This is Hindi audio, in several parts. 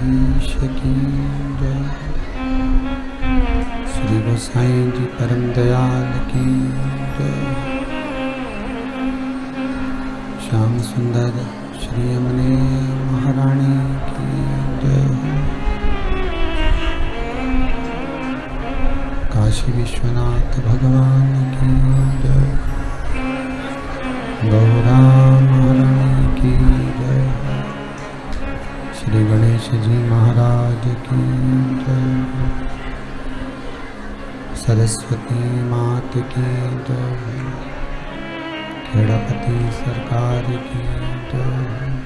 द्वारकाधीश की जय। श्री गोसाई जी परम दयाल की जय। श्याम सुंदर श्री अमने महारानी की जय। काशी विश्वनाथ भगवान की जय। गौरा महारानी की जय। श्री गणेश जी महाराज की जय। सरस्वती मात की जय। खेड़ापति सरकार की जय।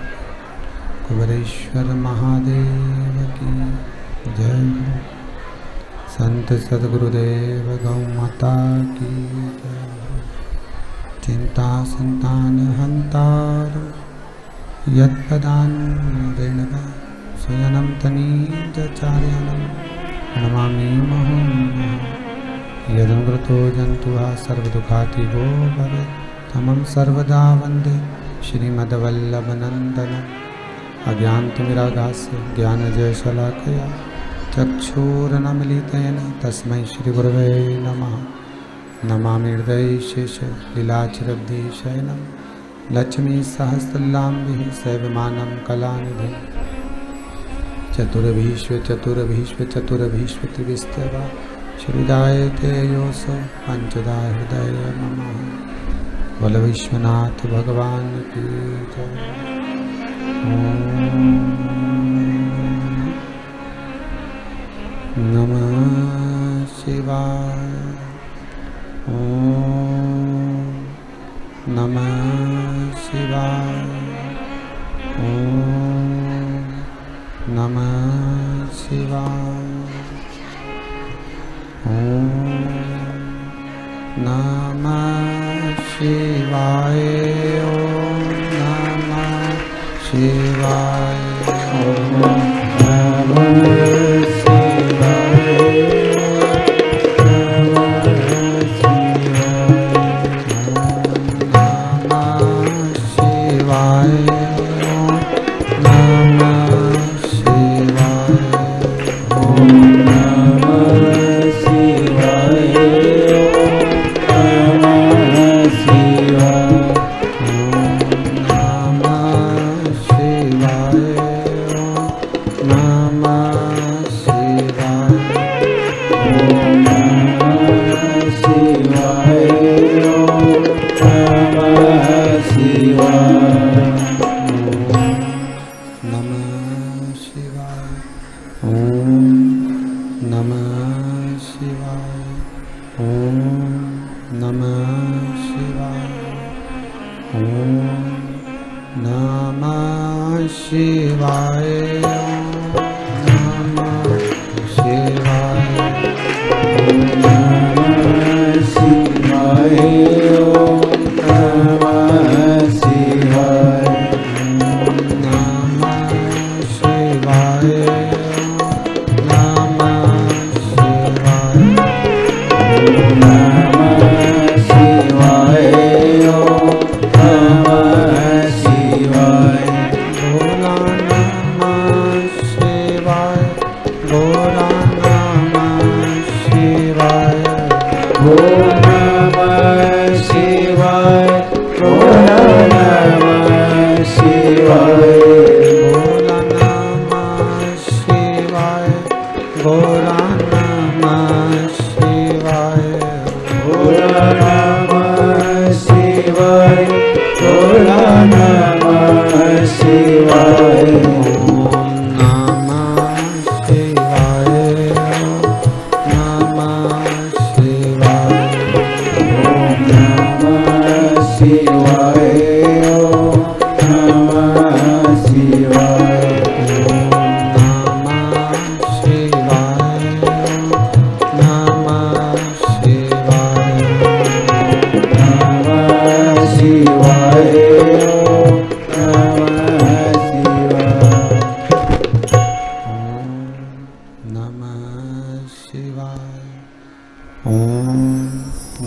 कुबेरेश्वर महादेव की जय। संत सद्गुरुदेव गौ माता की जय। चिंता संतान हंतार यत्पदान्रेणव सुजनं तनीचार्यानं प्रणमामि मुहुर्मुहुः। यदनुग्रतो जन्तुः सर्वदुःखातिगो भवेत् तमं सर्वदा वन्दे श्रीमद्वल्लभनन्दनम्। अज्ञानतिमिरागास्य ज्ञानजयशलाकया चक्षुरुन्मीलितेन तस्मै श्रीगुरवे नमः। नमामि हृदये शेषलीलाचरब्धिशयनं लक्ष्मीसहस्रलाम्बिः सेव्यमानं कलानिधिं। चतुर्भीष्व त्रिविस्तवा श्रीदायते योऽसौ पञ्चदा हृदय मम। बोलो विश्वनाथ भगवान की जय। नमः शिवाय। ओम नमः शिवाय। ओम नमः शिवाय। ओम नमः शिवाय। ओम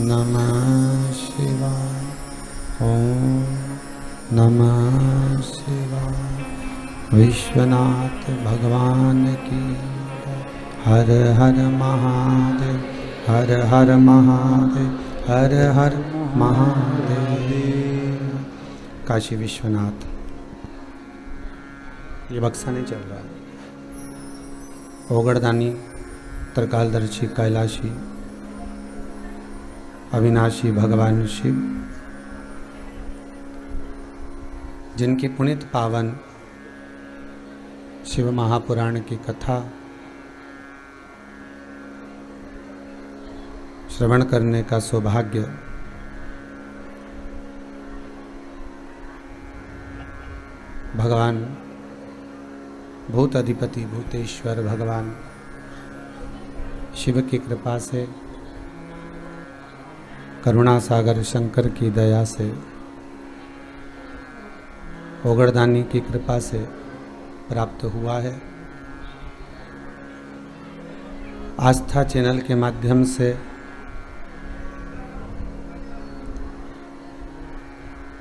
नमः शिवाय। ओम नमः विश्वनाथ भगवान की। हर हर महादेव, हर हर महादेव, हर हर महादेव। काशी विश्वनाथ। ये बक्सा नहीं चल रहा है। ओगड़दानी, त्रिकालदर्शी, कैलाशी, अविनाशी भगवान शिव, जिनकी पुनीत पावन शिव महापुराण की कथा श्रवण करने का सौभाग्य भगवान भूत अधिपति भूतेश्वर भगवान शिव की कृपा से, करुणा सागर शंकर की दया से, ओगड़दानी की कृपा से प्राप्त हुआ है। आस्था चैनल के माध्यम से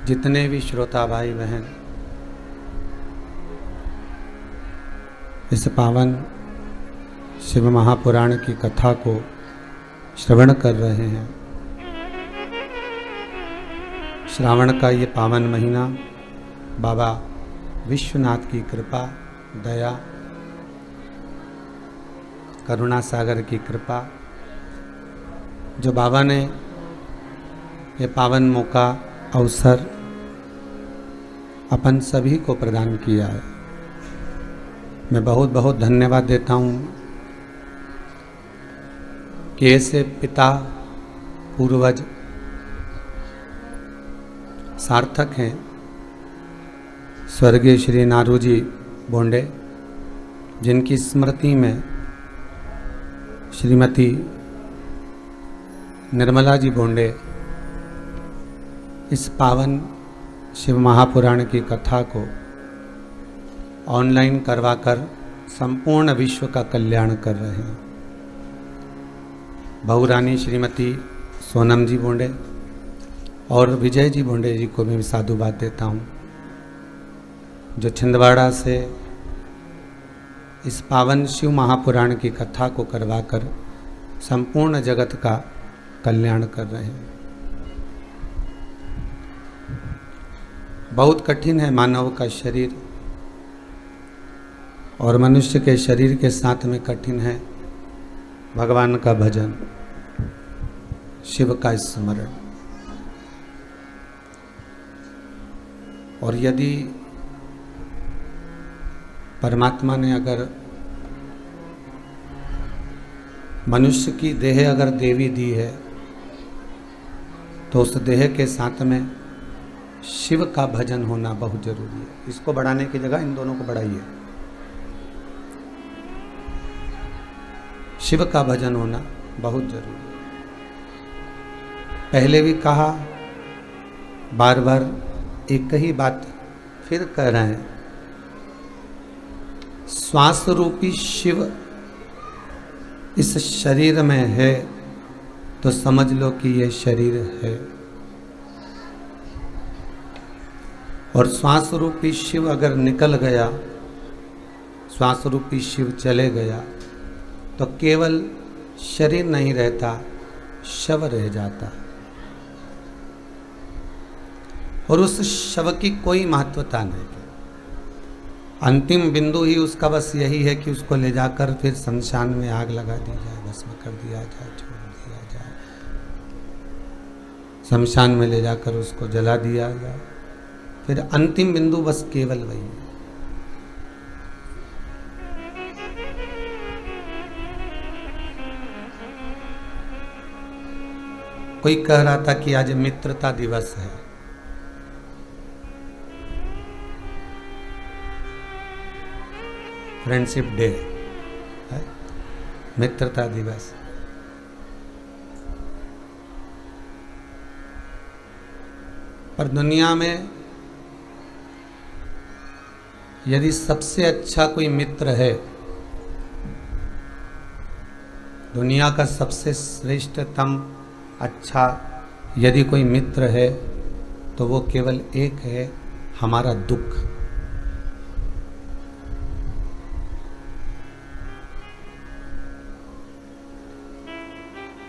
जितने भी श्रोता भाई बहन इस पावन शिव महापुराण की कथा को श्रवण कर रहे हैं, श्रावण का ये पावन महीना बाबा विश्वनाथ की कृपा, दया, करुणा सागर की कृपा, जो बाबा ने ये पावन मौका, अवसर अपन सभी को प्रदान किया है। मैं बहुत बहुत धन्यवाद देता हूँ कि ऐसे पिता पूर्वज सार्थक हैं, स्वर्गीय श्री नारूजी बोंडे, जिनकी स्मृति में श्रीमती निर्मला जी बोंडे इस पावन शिव महापुराण की कथा को ऑनलाइन करवाकर संपूर्ण विश्व का कल्याण कर रहे हैं। बहुरानी श्रीमती सोनम जी बोंडे और विजय जी बोंडे जी को मैं साधुवाद देता हूँ, जो छिंदवाड़ा से इस पावन शिव महापुराण की कथा को करवाकर संपूर्ण जगत का कल्याण कर रहे हैं। बहुत कठिन है मानव का शरीर, और मनुष्य के शरीर के साथ में कठिन है भगवान का भजन, शिव का स्मरण। और यदि परमात्मा ने अगर मनुष्य की देह अगर देवी दी है, तो उस देह के साथ में शिव का भजन होना बहुत जरूरी है। इसको बढ़ाने की जगह इन दोनों को बढ़ाइए। शिव का भजन होना बहुत जरूरी है। पहले भी कहा, बार बार एक ही बात फिर कह रहे हैं, श्वास रूपी शिव इस शरीर में है तो समझ लो कि ये शरीर है, और श्वास रूपी शिव अगर निकल गया, श्वास रूपी शिव चले गया, तो केवल शरीर नहीं रहता, शव रह जाता। और उस शव की कोई महत्वता नहीं। अंतिम बिंदु ही उसका बस यही है कि उसको ले जाकर फिर शमशान में आग लगा दी जाए, भस्म कर दिया जाए, छोड़ दिया जाए, शमशान में ले जाकर उसको जला दिया जाए। फिर अंतिम बिंदु बस केवल वही है। कोई कह रहा था कि आज मित्रता दिवस है। फ्रेंडशिप डे है, मित्रता दिवस। पर दुनिया में यदि सबसे अच्छा कोई मित्र है, दुनिया का सबसे श्रेष्ठतम अच्छा यदि कोई मित्र है, तो वो केवल एक है, हमारा दुख।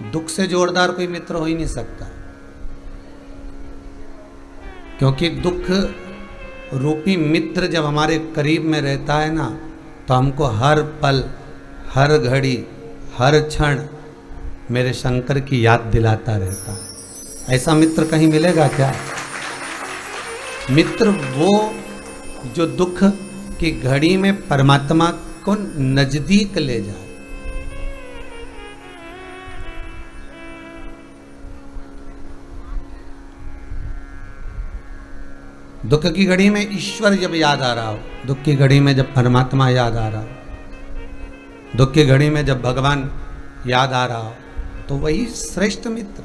दुख से जोरदार कोई मित्र हो ही नहीं सकता, क्योंकि दुख रूपी मित्र जब हमारे करीब में रहता है ना, तो हमको हर पल, हर घड़ी, हर क्षण मेरे शंकर की याद दिलाता रहता है। ऐसा मित्र कहीं मिलेगा क्या? मित्र वो जो दुख की घड़ी में परमात्मा को नजदीक ले जाए। दुख की घड़ी में ईश्वर जब याद आ रहा हो, दुख की घड़ी में जब परमात्मा याद आ रहा हो, दुख की घड़ी में जब भगवान याद आ रहा हो, तो वही श्रेष्ठ मित्र।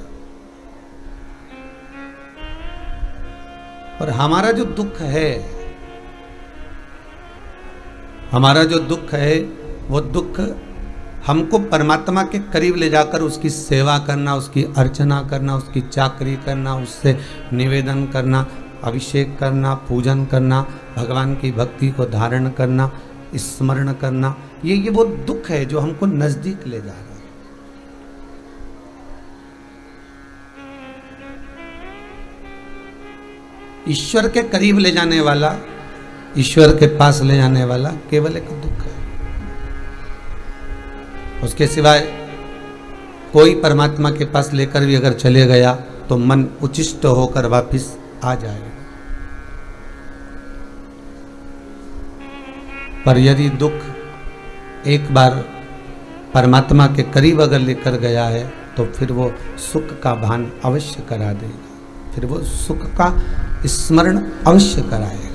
और हमारा जो दुख है, हमारा जो दुख है, वो दुख हमको परमात्मा के करीब ले जाकर उसकी सेवा करना, उसकी अर्चना करना, उसकी चाकरी करना, उससे निवेदन करना, अभिषेक करना, पूजन करना, भगवान की भक्ति को धारण करना, स्मरण करना, ये वो दुख है जो हमको नजदीक ले जा रहा है। ईश्वर के करीब ले जाने वाला, ईश्वर के पास ले जाने वाला केवल एक दुख है। उसके सिवाय कोई परमात्मा के पास लेकर भी अगर चले गया तो मन उचिष्ट होकर वापिस आ जाएगा। पर यदि दुख एक बार परमात्मा के करीब अगर लेकर गया है तो फिर वो सुख का भान अवश्य करा देगा, फिर वो सुख का स्मरण अवश्य कराएगा।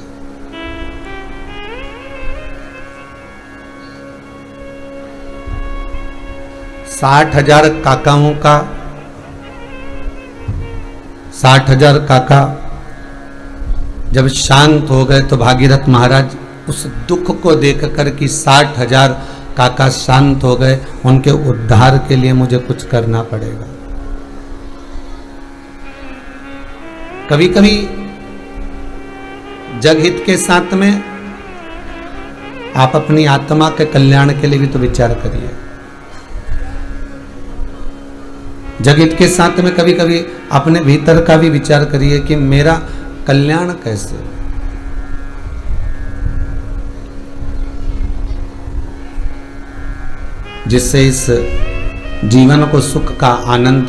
साठ हजार काकाओं का 60,000 काका जब शांत हो गए तो भागीरथ महाराज उस दुख को देखकर कि 60,000 काका शांत हो गए, उनके उद्धार के लिए मुझे कुछ करना पड़ेगा। कभी कभी जगहित के साथ में आप अपनी आत्मा के कल्याण के लिए भी तो विचार करिए। जगहित के साथ में कभी कभी अपने भीतर का भी विचार करिए कि मेरा कल्याण कैसे, जिससे इस जीवन को सुख का आनंद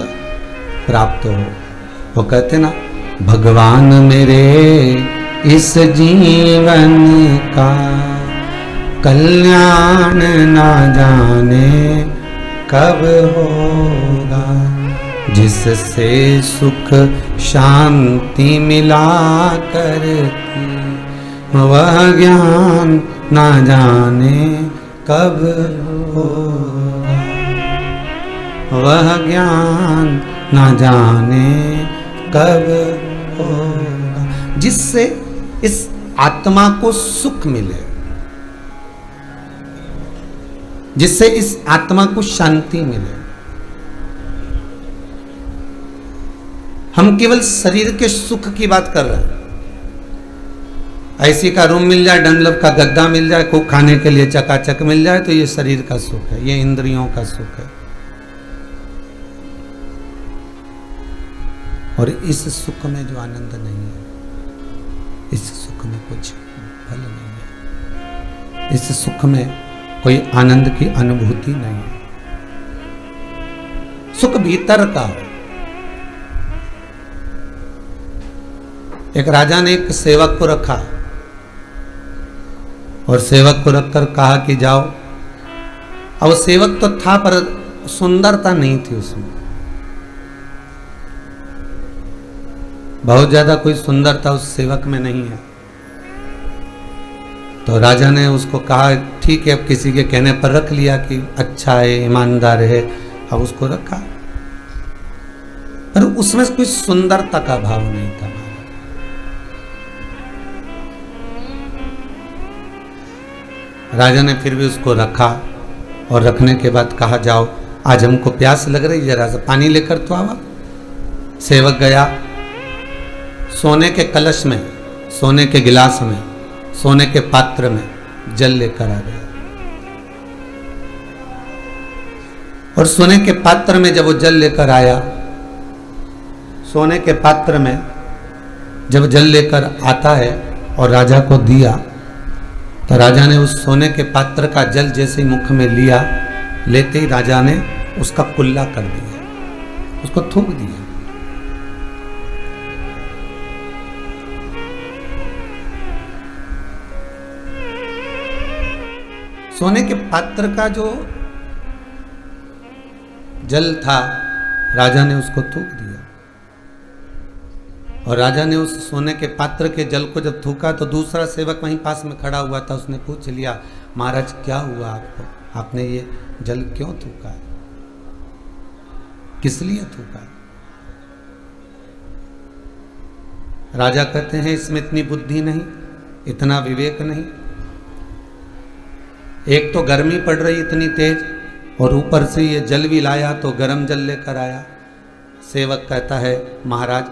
प्राप्त हो। वो कहते ना, भगवान मेरे इस जीवन का कल्याण ना जाने कब होगा, जिससे सुख शांति मिला करती वह ज्ञान ना जाने कब होगा, वह ज्ञान ना जाने कब होगा, जिससे इस आत्मा को सुख मिले, जिससे इस आत्मा को शांति मिले। हम केवल शरीर के सुख की बात कर रहे हैं। ऐसी का रूम मिल जाए, डनलप का गद्दा मिल जाए, खूब खाने के लिए चकाचक मिल जाए, तो ये शरीर का सुख है, ये इंद्रियों का सुख है। और इस सुख में जो आनंद नहीं है, इस सुख में कुछ फल नहीं है, इस सुख में कोई आनंद की अनुभूति नहीं है। सुख भीतर का हो। एक राजा ने एक सेवक को रखा और सेवक को रखकर कहा कि जाओ। अब सेवक तो था पर सुंदरता नहीं थी उसमें, बहुत ज्यादा कोई सुंदरता उस सेवक में नहीं है। तो राजा ने उसको कहा ठीक है, अब किसी के कहने पर रख लिया कि अच्छा है, ईमानदार है, अब उसको रखा, पर उसमें कोई सुंदरता का भाव नहीं था। राजा ने फिर भी उसको रखा और रखने के बाद कहा जाओ, आज हमको प्यास लग रही, जरा सा पानी लेकर तो आवा। सेवक गया, सोने के कलश में, सोने के गिलास में, सोने के पात्र में जल लेकर आ गया। और सोने के पात्र में जब वो जल लेकर आया, सोने के पात्र में जब जल लेकर आता है और राजा को दिया, तो राजा ने उस सोने के पात्र का जल जैसे ही मुख में लिया, लेते ही राजा ने उसका कुल्ला कर दिया, उसको थूक दिया। सोने के पात्र का जो जल था, राजा ने उसको थूक दिया। और राजा ने उस सोने के पात्र के जल को जब थूका तो दूसरा सेवक वहीं पास में खड़ा हुआ था, उसने पूछ लिया, महाराज क्या हुआ आपको, आपने ये जल क्यों थूका, किस लिए थूका? राजा कहते हैं इसमें इतनी बुद्धि नहीं, इतना विवेक नहीं। एक तो गर्मी पड़ रही इतनी तेज, और ऊपर से ये जल भी लाया तो गर्म जल लेकर आया। सेवक कहता है, महाराज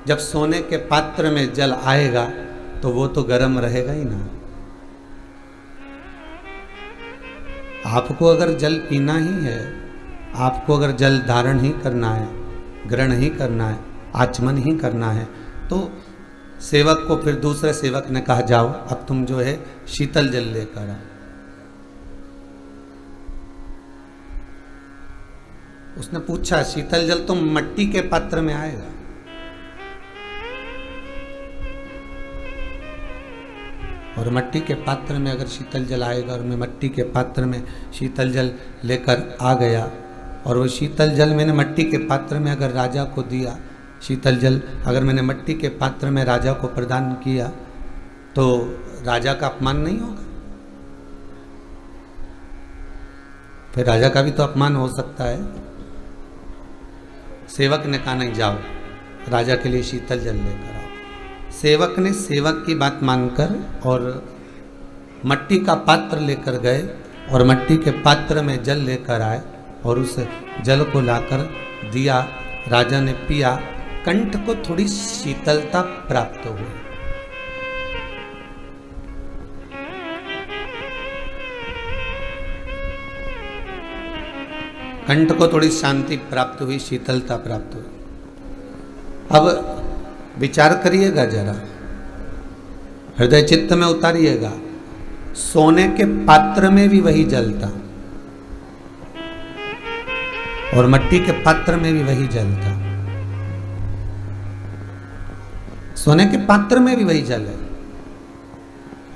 जब सोने के पात्र में जल आएगा तो वो तो गर्म रहेगा ही ना। आपको अगर जल पीना ही है, आपको अगर जल धारण ही करना है, ग्रहण ही करना है, आचमन ही करना है, तो सेवक को फिर दूसरे सेवक ने कहा, जाओ अब तुम जो है शीतल जल लेकर आओ। उसने पूछा, शीतल जल तो मट्टी के पात्र में आएगा। और मट्टी के पात्र में अगर शीतल जल आएगा, और मैं मट्टी के पात्र में शीतल जल लेकर आ गया, और वो शीतल जल मैंने मट्टी के पात्र में अगर राजा को दिया, शीतल जल अगर मैंने मट्टी के पात्र में राजा को प्रदान किया, तो राजा का अपमान नहीं होगा? फिर राजा का भी तो अपमान हो सकता है। सेवक ने कहा, नहीं जाओ राजा के लिए शीतल जल लेकर आओ। सेवक ने सेवक की बात मानकर और मट्टी का पात्र लेकर गए, और मट्टी के पात्र में जल लेकर आए, और उस जल को लाकर दिया। राजा ने पिया, कंठ को थोड़ी शीतलता प्राप्त हुई। कंठ को थोड़ी शांति प्राप्त हुई, शीतलता प्राप्त हुई। अब विचार करिएगा जरा, हृदय चित्त में उतारिएगा, सोने के पात्र में भी वही जल था और मट्टी के पात्र में भी वही जल था। सोने के पात्र में भी वही जल है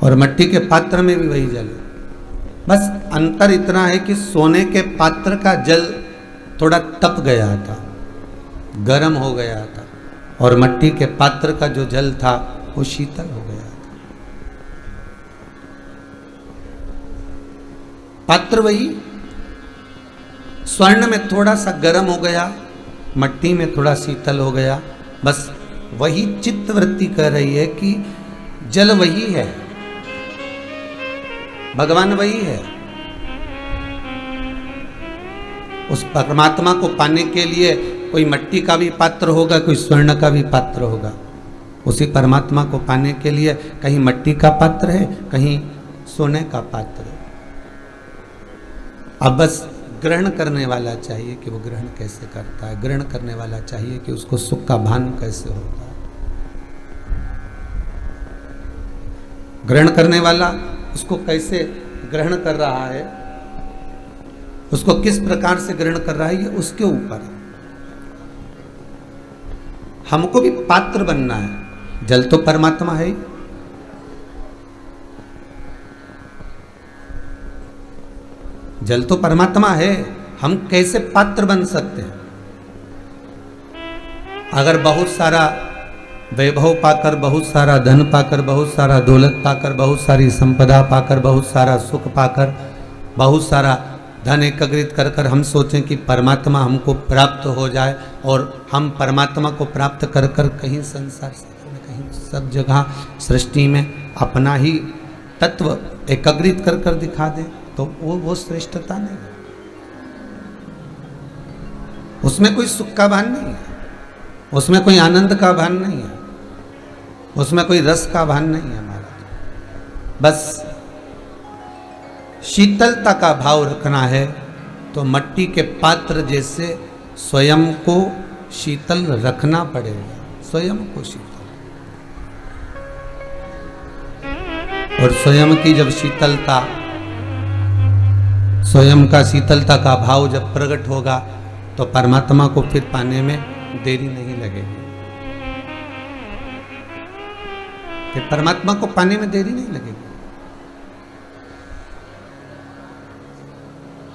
और मट्टी के पात्र में भी वही जल है। बस अंतर इतना है कि सोने के पात्र का जल थोड़ा तप गया था, गर्म हो गया था, और मट्टी के पात्र का जो जल था वो शीतल हो गया था। पात्र वही, स्वर्ण में थोड़ा सा गर्म हो गया, मट्टी में थोड़ा शीतल हो गया। बस वही चित्तवृत्ति कह रही है कि जल वही है, भगवान वही है। उस परमात्मा को पाने के लिए कोई मट्टी का भी पात्र होगा, कोई स्वर्ण का भी पात्र होगा। उसी परमात्मा को पाने के लिए कहीं मट्टी का पात्र है, कहीं सोने का पात्र है। अब बस ग्रहण करने वाला चाहिए कि वो ग्रहण कैसे करता है, ग्रहण करने वाला चाहिए कि उसको सुख का भान कैसे होता है। ग्रहण करने वाला उसको कैसे ग्रहण कर रहा है, उसको किस प्रकार से ग्रहण कर रहा है, ये उसके ऊपर है। हमको भी पात्र बनना है। जल तो परमात्मा है ही, जल तो परमात्मा है, हम कैसे पात्र बन सकते हैं? अगर बहुत सारा वैभव पाकर, बहुत सारा धन पाकर, बहुत सारा दौलत पाकर, बहुत सारी संपदा पाकर, बहुत सारा सुख पाकर, बहुत सारा धन एकत्रित कर कर हम सोचें कि परमात्मा हमको प्राप्त हो जाए, और हम परमात्मा को प्राप्त कर कर कहीं संसार सागर में, कहीं सब जगह सृष्टि में अपना ही तत्व एकत्रित कर कर दिखा दें, तो वो श्रेष्ठता नहीं। उसमें कोई सुख का भान नहीं है, उसमें कोई आनंद का भान नहीं है, उसमें कोई रस का भान नहीं है हमारा। बस शीतलता का भाव रखना है, तो मट्टी के पात्र जैसे स्वयं को शीतल रखना पड़ेगा, स्वयं को शीतल। और स्वयं की जब शीतलता, स्वयं का शीतलता का भाव जब प्रकट होगा तो परमात्मा को फिर पाने में देरी नहीं लगेगी, फिर परमात्मा को पाने में देरी नहीं लगेगी।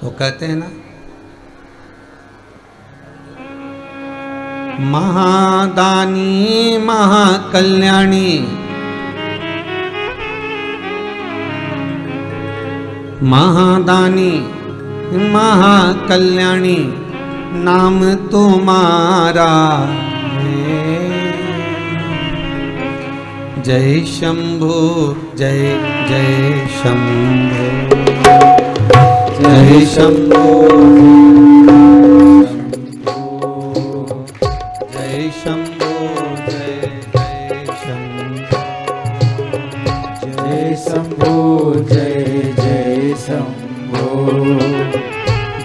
वो कहते हैं ना, महादानी महाकल्याणी, महादानी महाकल्याणी नाम तुम्हारा है। जय शंभो जय जय शंभो, जय शंभो जय शंभो जय जय शंभो, जय शंभो जय जय शंभो,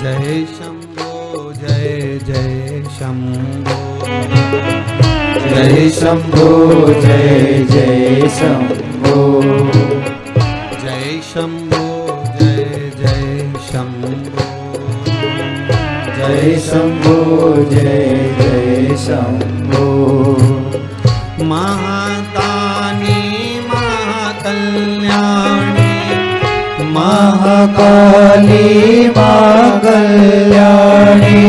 जय शंभो जय जय शंभो, जय शंभो जय जय शंभो, जय शंभो जय जय शंभो, जय शंभो जय जय शंभो। महादानी महाकल्याणी, महाकाली मां कल्याणी,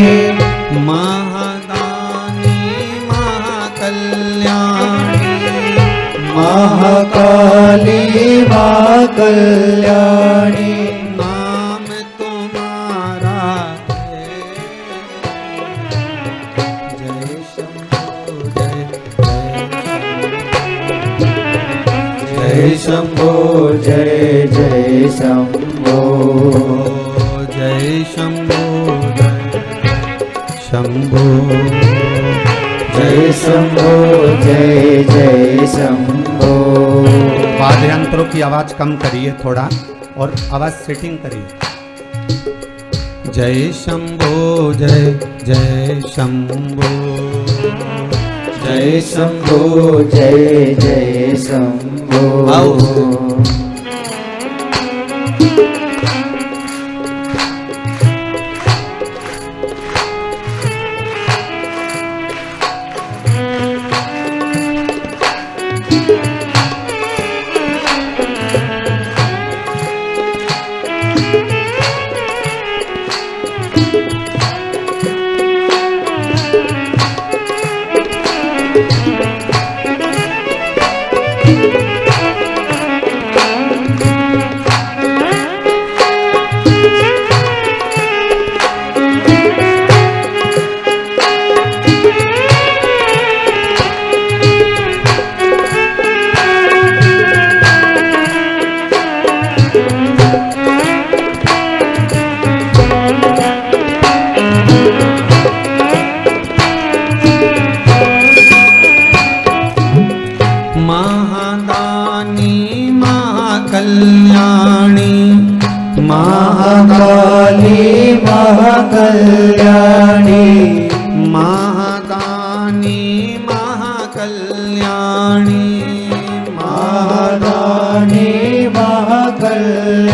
महादानी महाकल्याणी, महाकाली मां कल्याणी नाम तुम्हारा है। जय शंभो जय शंभो जय जय शंभो, जय शंभो जय शंभो, जय शंभो जय जय शंभो। वाद्य यंत्रों की आवाज कम करिए थोड़ा और आवाज सेटिंग करिए। जय शंभो जय जय शंभो, जय शंभो जय जय शंभो। आओ। महाकाली महाकल्याणी, महादानी महाकल्याणी, महादानी महाकल्याणी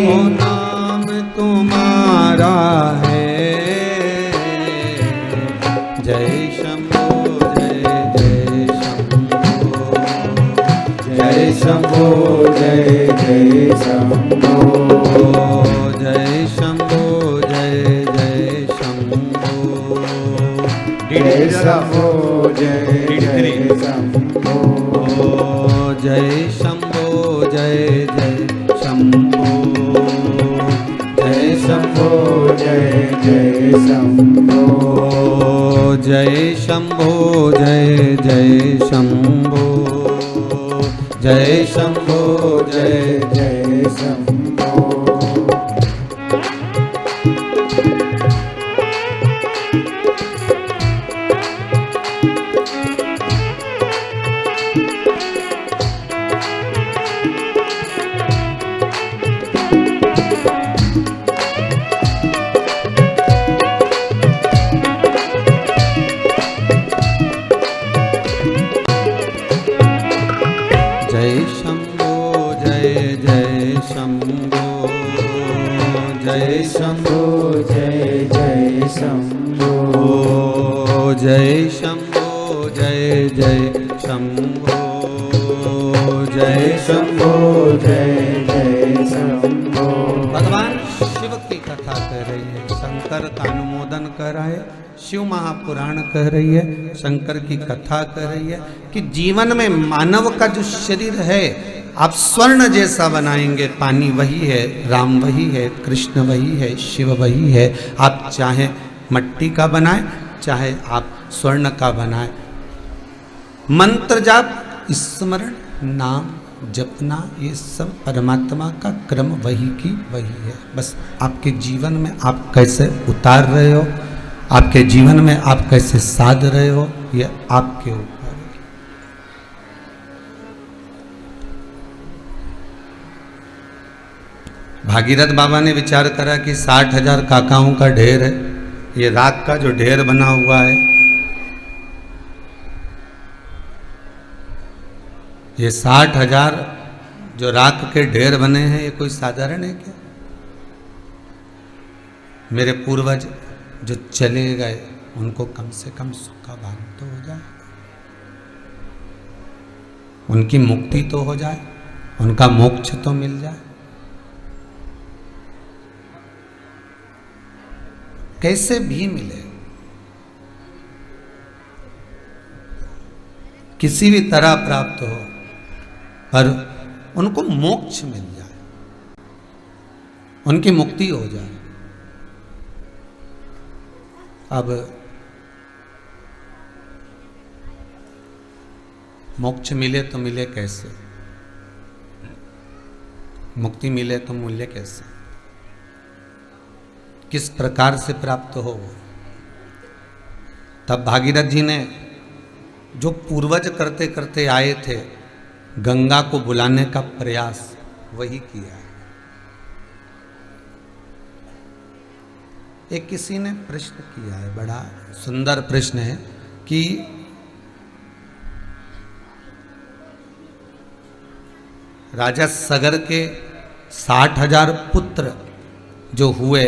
ओ नाम तुम्हारा है। जय शंभो जय जय शंभो, जय शंभो जय जय शंभो, जय शंभो जय जय शंभो, जय शंभो जय जय शंभो, जय शंभो जय जय शंभो, जय शंभो जय जय शंभो, जय शंभो जय जय शंभो, जय शंभो जय जय शंभो। जय शंभो जय शंभो जय जय शंभो। भगवान शिव की कथा कह रही है, शंकर का अनुमोदन कर रहा है, शिव महापुराण कह रही है, शंकर की कथा कह रही है कि जीवन में मानव का जो शरीर है आप स्वर्ण जैसा बनाएंगे। पानी वही है, राम वही है, कृष्ण वही है, शिव वही है। आप चाहे मट्टी का बनाए, चाहे आप स्वर्ण का बनाए। मंत्र जाप, स्मरण, नाम जपना, ये सब परमात्मा का क्रम वही की वही है। बस आपके जीवन में आप कैसे उतार रहे हो, आपके जीवन में आप कैसे साध रहे हो, ये आपके ऊपर है। भागीरथ बाबा ने विचार करा कि 60,000 काकाओं का ढेर है, ये राख का जो ढेर बना हुआ है, ये 60,000 जो राख के ढेर बने हैं, ये कोई साधारण है क्या? मेरे पूर्वज जो चले गए उनको कम से कम सुख का भान तो हो जाए, उनकी मुक्ति तो हो जाए, उनका मोक्ष तो मिल जाए। कैसे भी मिले, किसी भी तरह प्राप्त हो, पर उनको मोक्ष मिल जाए, उनकी मुक्ति हो जाए। अब मोक्ष मिले तो मिले कैसे, मुक्ति मिले तो मूल्य कैसे, किस प्रकार से प्राप्त हो? तब भागीरथ जी ने जो पूर्वज करते करते आए थे, गंगा को बुलाने का प्रयास वही किया। एक किसी ने प्रश्न किया है, बड़ा सुंदर प्रश्न है कि राजा सगर के 60,000 पुत्र जो हुए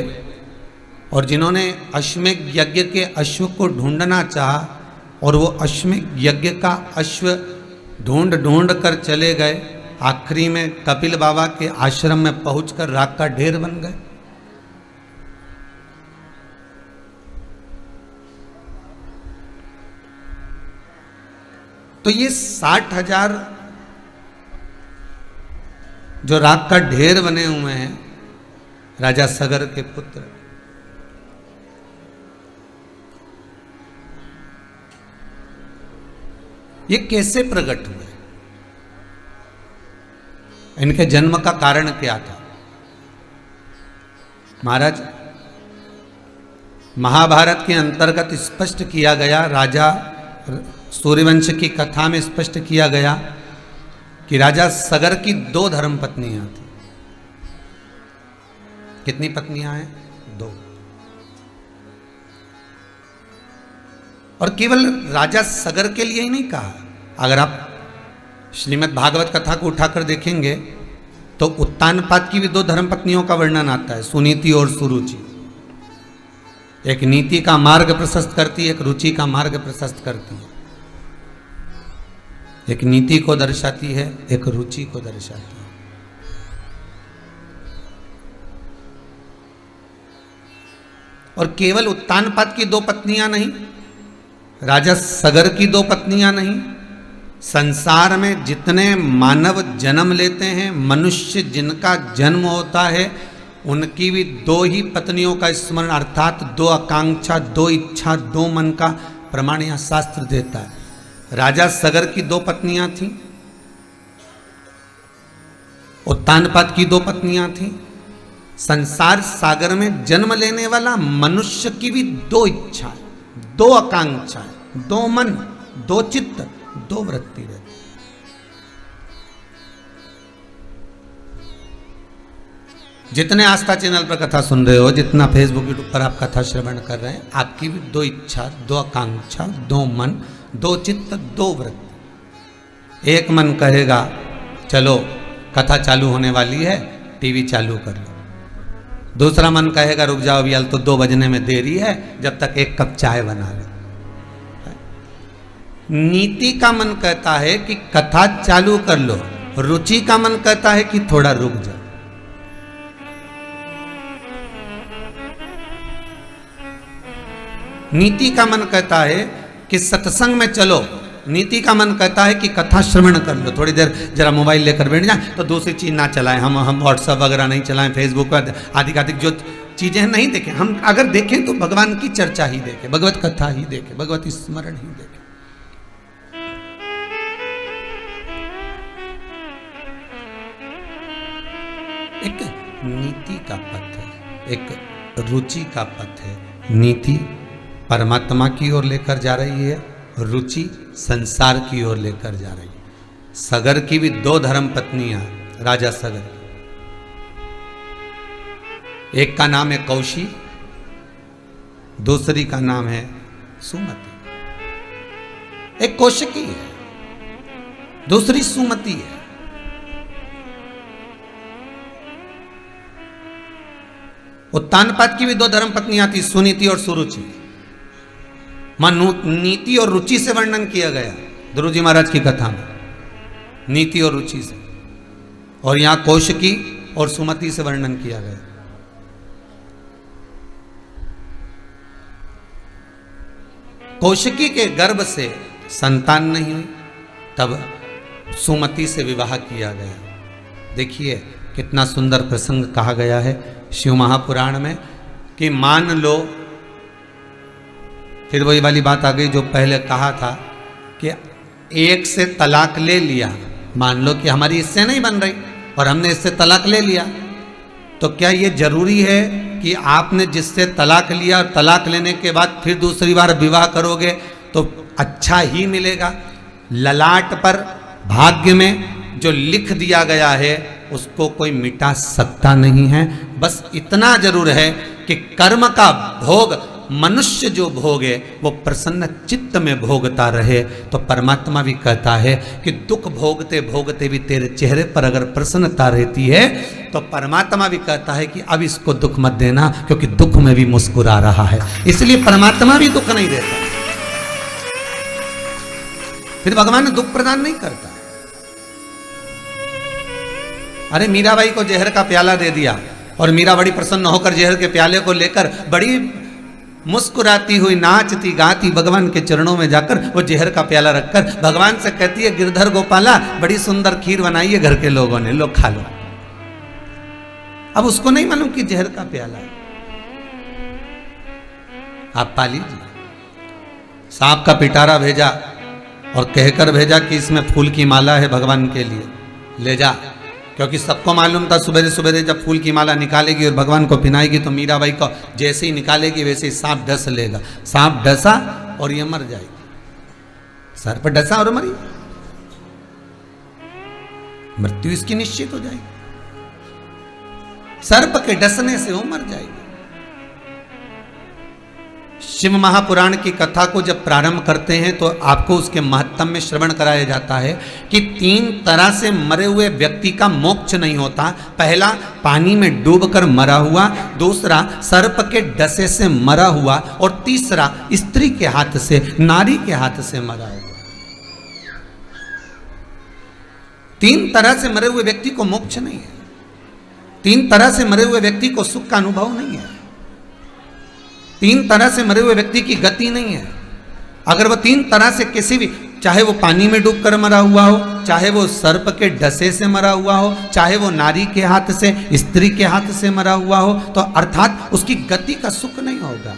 और जिन्होंने अश्वमेध यज्ञ के अश्व को ढूंढना चाहा और वो अश्वमेध यज्ञ का अश्व ढूंढ ढूंढ कर चले गए, आखिरी में कपिल बाबा के आश्रम में पहुंचकर राख का ढेर बन गए। तो ये 60,000 जो राख का ढेर बने हुए हैं, राजा सगर के पुत्र, ये कैसे प्रकट हुए? इनके जन्म का कारण क्या था? महाराज, महाभारत के अंतर्गत स्पष्ट किया गया, राजा सूर्यवंश की कथा में स्पष्ट किया गया कि राजा सगर की 2 धर्मपत्नियां थी। कितनी पत्नियां हैं? 2। और केवल राजा सगर के लिए ही नहीं कहा। अगर आप श्रीमद् भागवत कथा को उठाकर देखेंगे तो उत्तानपाद की भी 2 धर्मपत्नियों का वर्णन आता है, सुनीति और सुरुचि। एक नीति का मार्ग प्रशस्त करती है, एक रुचि का मार्ग प्रशस्त करती है। एक नीति को दर्शाती है, एक रुचि को दर्शाती है। और केवल उत्तानपाद की 2 पत्नियां नहीं, राजा सगर की 2 पत्नियां नहीं, संसार में जितने मानव जन्म लेते हैं, मनुष्य जिनका जन्म होता है, उनकी भी 2 ही पत्नियों का स्मरण, अर्थात 2 आकांक्षा, 2 इच्छा, 2 मन का प्रमाण यह शास्त्र देता है। राजा सगर की 2 पत्नियां थीं, उत्तानपाद की 2 पत्नियां थीं। संसार सागर में जन्म लेने वाला मनुष्य की भी 2 इच्छाएं, 2 आकांक्षाएं, 2 मन, 2 चित्त, 2 वृत्ति रहती। जितने आस्था चैनल पर कथा सुन रहे हो, जितना फेसबुक यूट्यूब पर आप कथा श्रवण कर रहे हैं, आपकी भी 2 इच्छा, 2 आकांक्षा, 2 मन, 2 चित्त, 2 वृत्ति। एक मन कहेगा चलो कथा चालू होने वाली है, टीवी चालू कर लो। दूसरा मन कहेगा रुक जाओ अभी, तो 2 बजने में देरी है, जब तक 1 कप चाय बना लो। नीति का मन कहता है कि कथा चालू कर लो, रुचि का मन कहता है कि थोड़ा रुक जाओ। नीति का मन कहता है कि सत्संग में चलो, नीति का मन कहता है कि कथा श्रवण कर लो, थोड़ी देर जरा मोबाइल लेकर बैठ जाए, तो दूसरी चीज ना चलाएं, हम व्हाट्सएप वगैरह नहीं चलाएं, फेसबुक पर आदि जो चीजें नहीं देखें। हम अगर देखें तो भगवान की चर्चा ही देखें, भगवत कथा ही देखें, भगवत स्मरण ही देखें। एक नीति का पथ है, एक रुचि का पथ है। नीति परमात्मा की ओर लेकर जा रही है, रुचि संसार की ओर लेकर जा रही है। सगर की भी 2 धर्म पत्नियां, राजा सगर, एक का नाम है कौशी, दूसरी का नाम है सुमति। एक कौशिकी है, दूसरी सुमति है। उत्तानपाद की भी 2 धर्म पत्नियां थी, सुनीति और सुरुचि। नीति और रुचि से वर्णन किया गया ध्रुव जी महाराज की कथा में, नीति और रुचि से, और यहां कौशिकी और सुमति से वर्णन किया गया। कौशिकी के गर्भ से संतान नहीं हुई, तब सुमति से विवाह किया गया। देखिए कितना सुंदर प्रसंग कहा गया है शिव महापुराण में कि मान लो, फिर वही वाली बात आ गई जो पहले कहा था कि एक से तलाक ले लिया, मान लो कि हमारी इससे नहीं बन रही और हमने इससे तलाक ले लिया, तो क्या ये जरूरी है कि आपने जिससे तलाक लिया और तलाक लेने के बाद फिर दूसरी बार विवाह करोगे तो अच्छा ही मिलेगा? ललाट पर भाग्य में जो लिख दिया गया है उसको कोई मिटा सकता नहीं है। बस इतना जरूर है कि कर्म का भोग मनुष्य जो भोगे वो प्रसन्न चित्त में भोगता रहे। तो परमात्मा भी कहता है कि दुख भोगते भोगते भी तेरे चेहरे पर अगर प्रसन्नता रहती है तो परमात्मा भी कहता है कि अब इसको दुख मत देना, क्योंकि दुख में भी मुस्कुरा रहा है। इसलिए परमात्मा भी दुख नहीं देता, फिर भगवान दुख प्रदान नहीं करता। अरे मीराबाई को जहर का प्याला दे दिया और मीरा बड़ी प्रसन्न होकर जहर के प्याले को लेकर बड़ी मुस्कुराती हुई नाचती गाती भगवान के चरणों में जाकर वो जहर का प्याला रखकर भगवान से कहती है, गिरधर गोपाला बड़ी सुंदर खीर बनाई है घर के लोगों ने, लो खा लो। अब उसको नहीं मालूम कि जहर का प्याला है, आप पा लीजिए। सांप का पिटारा भेजा और कहकर भेजा कि इसमें फूल की माला है भगवान के लिए, ले जा। क्योंकि सबको मालूम था सवेरे सवेरे जब फूल की माला निकालेगी और भगवान को पिनाएगी तो मीराबाई को जैसे ही निकालेगी वैसे ही सांप डस लेगा। सांप डसा और ये मर जाएगी, सर पर डसा और मरी, मृत्यु इसकी निश्चित हो जाएगी। सर्प के डसने से वो मर जाएगी। शिव महापुराण की कथा को जब प्रारंभ करते हैं तो आपको उसके महत्व में श्रवण कराया जाता है कि 3 तरह से मरे हुए व्यक्ति का मोक्ष नहीं होता। पहला पानी में डूबकर मरा हुआ, दूसरा सर्प के डसे से मरा हुआ और तीसरा स्त्री के हाथ से, नारी के हाथ से मरा हुआ। 3 तरह से मरे हुए व्यक्ति को मोक्ष नहीं है, 3 तरह से मरे हुए व्यक्ति को सुख का अनुभव नहीं है, 3 तरह से मरे हुए व्यक्ति की गति नहीं है। अगर वो 3 तरह से किसी भी, चाहे वो पानी में डूबकर मरा हुआ हो, चाहे वो सर्प के डसे से मरा हुआ हो, चाहे वो नारी के हाथ से, स्त्री के हाथ से मरा हुआ हो, तो अर्थात उसकी गति का सुख नहीं होगा।